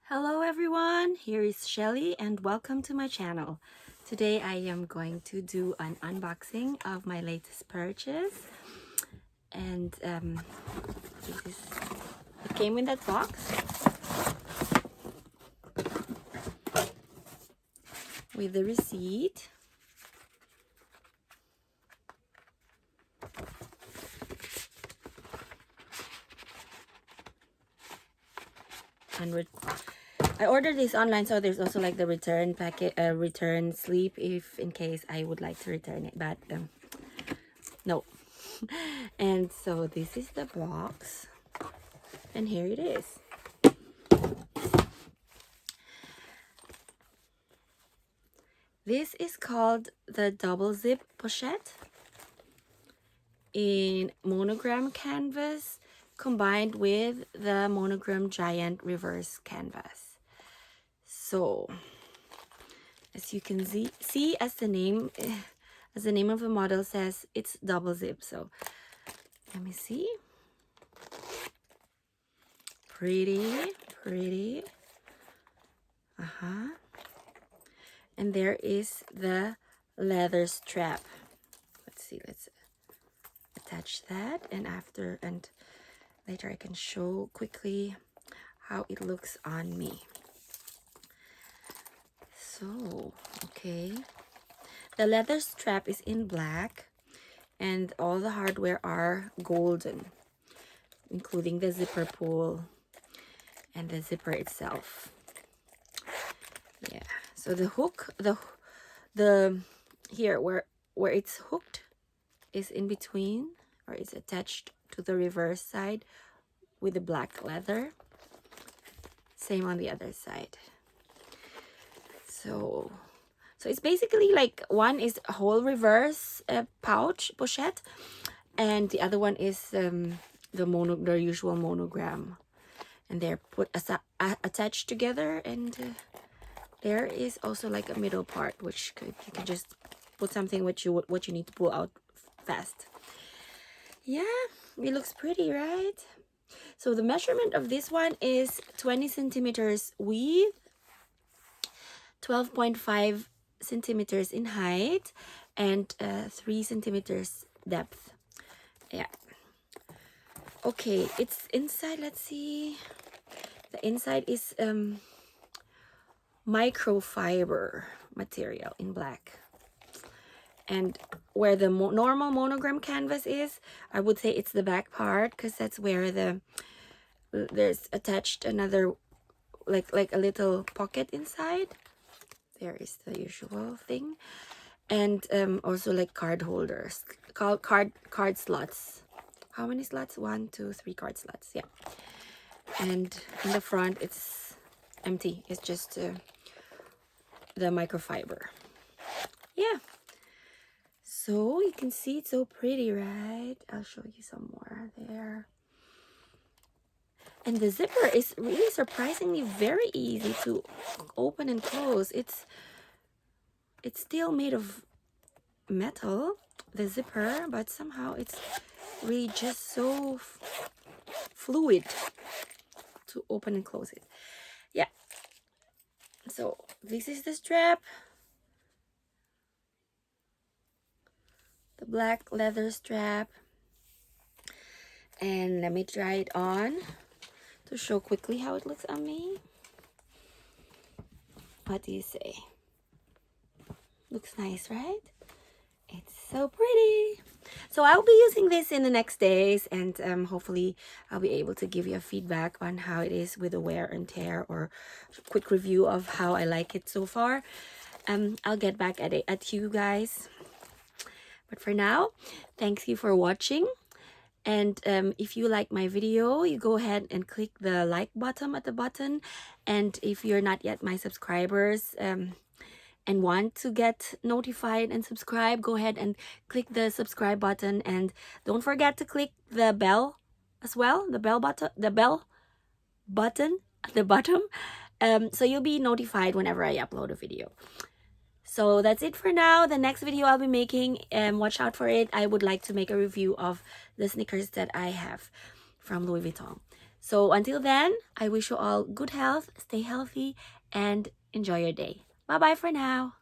Hello everyone, here is Shelly and welcome to my channel. Today I am going to do an unboxing of my latest purchase, and it came in that box with the receipt. And I ordered this online, so there's also like the return packet, return slip if in case I would like to return it, but no. And so this is the box, and here it is. This is called the double zip pochette in monogram canvas combined with the monogram giant reverse canvas. So as you can see as the name of the model says, it's double zip. So let me see. Pretty. And there is the leather strap. Let's attach that, and later I can show quickly how it looks on me. So, okay. The leather strap is in black, and all the hardware are golden, including the zipper pull and the zipper itself. Yeah. So the hook, the here where it's hooked is in between, or it's attached to the reverse side with the black leather. Same on the other side. So it's basically like one is a whole reverse pouch pochette, and the other one is the usual monogram, and they're put attached together. And there is also like a middle part, which you can just put something what you need to pull out fast. Yeah, it looks pretty, right? So the measurement of this one is 20 centimeters width, 12.5 centimeters in height, and 3 centimeters depth. Yeah. Okay, it's inside. Let's see. The inside is microfiber material in black. And where the normal monogram canvas is, I would say it's the back part, because that's where there's attached another like a little pocket inside. There is the usual thing, and also like card holders, called card slots. How many slots? 1, 2, 3 card slots. Yeah. And in the front it's empty. It's just the microfiber. Yeah. So you can see it's so pretty, right? I'll show you some more there. And the zipper is really surprisingly very easy to open and close. It's still made of metal, the zipper, but somehow it's really just so fluid to open and close it. Yeah. So this is the strap. The black leather strap. And let me try it on to show quickly how it looks on me. What do you say? Looks nice, right? It's so pretty. So I'll be using this in the next days, and hopefully I'll be able to give you a feedback on how it is with the wear and tear, or a quick review of how I like it so far. I'll get back at you guys. But for now, thanks you for watching. And if you like my video, you go ahead and click the like button at the bottom. And if you're not yet my subscribers and want to get notified and subscribe, go ahead and click the subscribe button. And don't forget to click the bell as well, the bell button at the bottom, so you'll be notified whenever I upload a video. So that's it for now. The next video I'll be making, watch out for it. I would like to make a review of the sneakers that I have from Louis Vuitton. So until then, I wish you all good health, stay healthy, and enjoy your day. Bye bye for now.